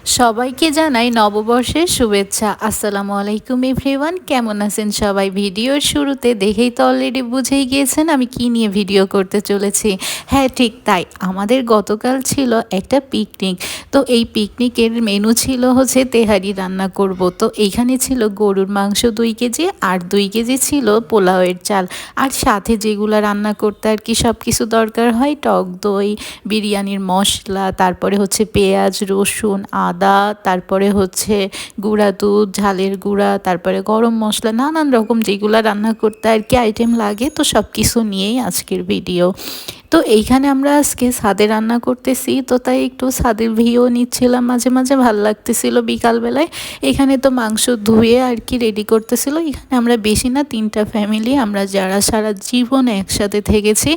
সবাইকে জানাই নববর্ষের শুভেচ্ছা। আসসালামু আলাইকুম এভরিওয়ান, কেমন আছেন সবাই? ভিডিওর শুরুতে দেখেই তো অলরেডি বুঝেই গিয়েছেন আমি কি নিয়ে ভিডিও করতে চলেছি। হ্যাঁ, ঠিক তাই, আমাদের গতকাল ছিল একটা পিকনিক। তো এই পিকনিকের মেনু ছিল হচ্ছে তেহারি রান্না করব। তো এইখানে ছিল গরুর মাংস 2 কেজি, আর 2 কেজি ছিল পোলাওয়ের চাল। আর সাথে যেগুলো রান্না করতে আর কি সব কিছু দরকার হয়, টক দই, বিরিয়ানির মশলা, তারপরে হচ্ছে পেঁয়াজ, রসুন, আদা, তারপরে হচ্ছে গুঁড়া দুধ, ঝালের গুঁড়া, তারপরে গরম মশলা, নানান রকম যেগুলো রান্না করতে আর কি আইটেম লাগে। তো সব কিছু নিয়েই আজকের ভিডিও। তো এইখানে আমরা আজকে ছাদে রান্না করতেছি, তো তাই একটু ছাদের ভিউ নিচ্ছিলাম, মাঝে মাঝে ভাল লাগতেছিল বিকালবেলায়। এখানে তো মাংস ধুয়ে আর কি রেডি করতেছিল। এখানে আমরা বেশি না, 3টা ফ্যামিলি, আমরা যারা সারা জীবন একসাথে থেকেছি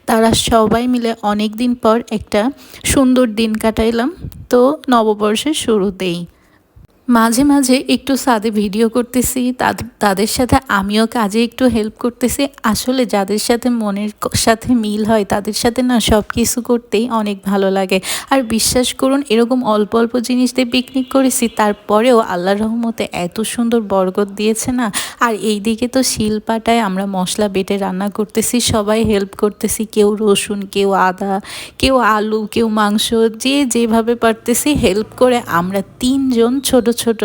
তারা সবাই মিলে অনেক দিন পর একটা সুন্দর দিন কাটাইলাম। তো নববর্ষের শুরুতেই মাঝে মাঝে একটু ছাদে ভিডিও করতেছি, তাদের সাথে আমিও কাজে একটু হেল্প করতেছি। আসলে যাদের সাথে মনের সাথে মিল হয় তাদের সাথে না সব কিছু করতেই অনেক ভালো লাগে। আর বিশ্বাস করুন, এরকম অল্প অল্প জিনিস দিয়ে পিকনিক করেছি, তারপরেও আল্লাহর রহমতে এত সুন্দর বরকত দিয়েছে না। আর এই দিকে তো শিলপাটায় আমরা মশলা বেটে রান্না করতেছি, সবাই হেল্প করতেছি, কেউ রসুন, কেউ আদা, কেউ আলু, কেউ মাংস, যে যেভাবে পারতেছি হেল্প করে আমরা 3জন ছোট ছোট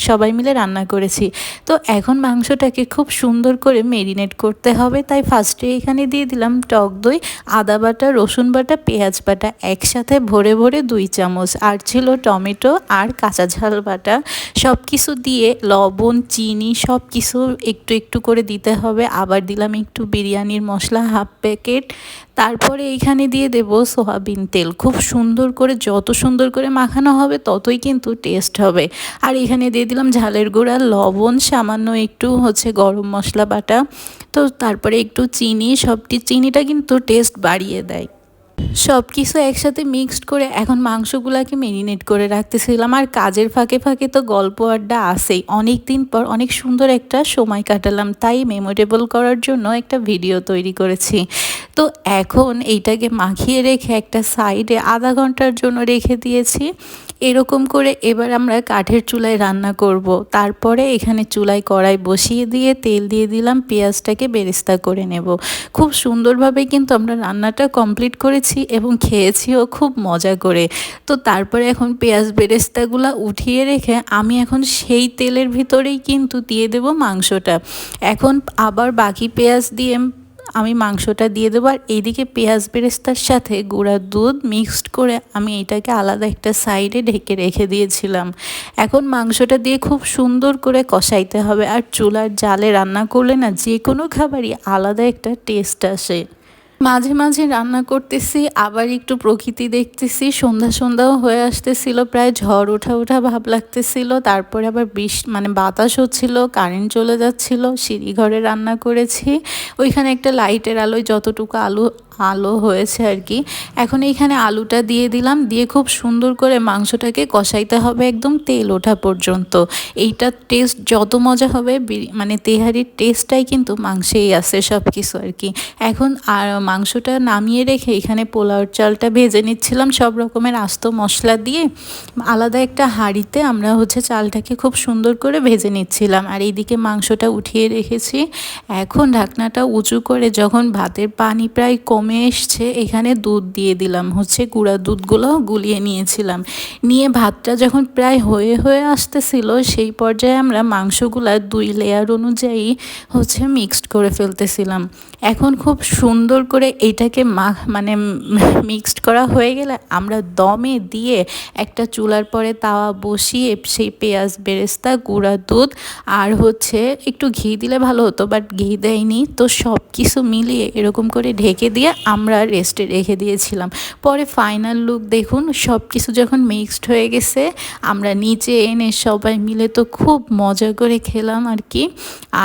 সবাই মিলে রান্না করেছি। তো এখন মাংসটাকে খুব সুন্দর করে মেরিনেট করতে হবে, তাই ফার্স্টে এখানে দিয়ে দিলাম টক দই, আদা বাটা, রসুন বাটা, পেঁয়াজ বাটা একসাথে ভরে ভরে 2 চামচ, আর ছিল টমেটো আর কাঁচা ঝাল বাটা। সব কিছু দিয়ে লবণ, চিনি সব কিছু একটু একটু করে দিতে হবে। আবার দিলাম একটু বিরিয়ানির মশলা, 1/2 প্যাকেট। তারপরে এইখানে দিয়ে দেব সয়াবিন তেল। খুব সুন্দর করে, যত সুন্দর করে মাখানো হবে ততই কিন্তু টেস্ট হবে। আর এখানে দিয়ে দিলাম ঝালের গুঁড়া, লবণ, সামান্য একটু হচ্ছে গরম মশলা বাটা। তো তারপরে একটু চিনি, চিনিটা কিন্তু টেস্ট বাড়িয়ে দেয়। সব কিছু একসাথে মিক্সড করে এখন মাংসগুলাকে মেরিনেট করে রাখতেছিলাম। আর কাজের ফাঁকে ফাঁকে তো গল্প আড্ডা আসেই। অনেক দিন পর অনেক সুন্দর একটা সময় কাটালাম, তাই মেমোরেবল করার জন্য একটা ভিডিও তৈরি করেছি। তো এখন এইটাকে মাখিয়ে রেখে একটা সাইডে আধা ঘন্টার জন্য রেখে দিয়েছি। এরকম করে এবার আমরা কাঠের চুলায় রান্না করব। তারপরে এখানে চুলায় কড়াই বসিয়ে দিয়ে তেল দিয়ে দিলাম, পেঁয়াজটাকে বেরেস্তা করে নেব। খুব সুন্দরভাবে কিন্তু আমরা রান্নাটা কমপ্লিট করেছি এবং খেয়েছিও খুব মজা করে। তো তারপরে এখন পেঁয়াজ বেরেস্তাগুলো উঠিয়ে রেখে আমি এখন সেই তেলের ভিতরেই কিন্তু দিয়ে দেব মাংসটা। এখন আবার বাকি পেঁয়াজ দিয়ে আমি মাংসটা দিয়ে দেবো। আর এইদিকে পেঁয়াজ বেরেস্তার সাথে গুঁড়া দুধ মিক্সড করে আমি এটাকে আলাদা একটা সাইডে ঢেকে রেখে দিয়েছিলাম। এখন মাংসটা দিয়ে খুব সুন্দর করে কষাইতে হবে। আর চুলার জালে রান্না করলে না যে কোনো খাবারই আলাদা একটা টেস্ট আসে। মাঝে মাঝে রান্না করতেছি, আবার একটু প্রকৃতি দেখতেছি। সন্ধ্যা সন্ধ্যাও হয়ে আসতেছিল, প্রায় ঝড় ওঠা ওঠা ভাব লাগতেছিল। তারপরে আবার বাতাস হচ্ছিল, কারেন্ট চলে যাচ্ছিল। সিঁড়ি ঘরে রান্না করেছি, ওইখানে একটা লাইটের আলোয় যতটুকু আলো আলো হয়েছে আর কি। এখন এইখানে আলুটা দিয়ে দিলাম, দিয়ে খুব সুন্দর করে মাংসটাকে কষাইতে হবে একদম তেল ওঠা পর্যন্ত। এইটার টেস্ট যত মজা হবে, তেহারির টেস্টটাই কিন্তু মাংসেই আছে সব কিছু আর কি। এখন আর মাংসটা নামিয়ে রেখে এখানে পোলাওর চালটা ভেজে নিচ্ছিলাম সব রকমের আস্ত মশলা দিয়ে। আলাদা একটা হাঁড়িতে আমরা হচ্ছে চালটাকে খুব সুন্দর করে ভেজে নিচ্ছিলাম, আর এইদিকে মাংসটা উঠিয়ে রেখেছি। এখন ঢাকনাটা উঁচু করে যখন ভাতের পানি প্রায় কমে এসছে, এখানে দুধ দিয়ে দিলাম, হচ্ছে গুঁড়া দুধগুলো গুলিয়ে নিয়েছিলাম। নিয়ে ভাতটা যখন প্রায় হয়ে হয়ে আসতেছিল, সেই পর্যায়ে আমরা মাংসগুলা 2 লেয়ার অনুযায়ী হচ্ছে মিক্সড করে ফেলতেছিলাম। এখন খুব সুন্দর করে এইটাকে মিক্সড করা হয়ে গেলে আমরা দমে দিয়ে একটা চুলার পরে তাওয়া বসিয়ে সেই পেঁয়াজ বেরেস্তা, গুঁড়া দুধ আর হচ্ছে একটু ঘি দিলে ভালো হতো, বাট ঘি দেয়নি। তো সব কিছু মিলিয়ে এরকম করে ঢেকে দিয়ে আমরা রেস্টে রেখে দিয়েছিলাম। পরে ফাইনাল লুক দেখুন, সব কিছু যখন মিক্সড হয়ে গেছে আমরা নিচে এনে সবাই মিলে তো খুব মজা করে খেলাম আর কি।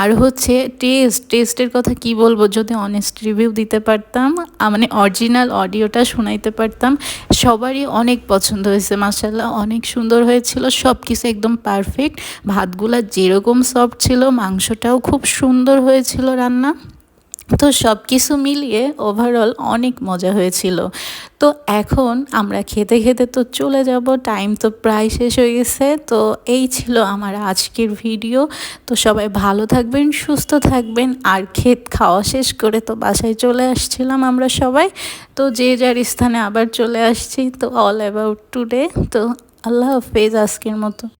আর হচ্ছে টেস্টের কথা কি বলবো, যদি অনেস্ট রিভিউ দিতে পারতাম, অরিজিনাল অডিওটা শোনাইতে পারতাম। সবারই অনেক পছন্দ হয়েছে, মাশাআল্লাহ অনেক সুন্দর হয়েছিল, সব কিছু একদম পারফেক্ট। ভাতগুলা যেরকম সফট ছিল, মাংসটাও খুব সুন্দর হয়েছিল রান্না। তো সব কিছু মিলিয়ে ওভারঅল অনেক মজা হয়েছিল। তো এখন আমরা খেতে খেতে তো চলে যাব, টাইম তো প্রায় শেষ হয়ে গেছে। তো এই ছিল আমার আজকের ভিডিও। তো সবাই ভালো থাকবেন, সুস্থ থাকবেন। আর খাওয়া শেষ করে তো বাসায় চলে আসছিলাম আমরা সবাই। তো যে যার স্থানে আবার চলে আসছি। তো অল অ্যাবাউট টুডে। তো আল্লাহ হাফেজ আজকের মতো।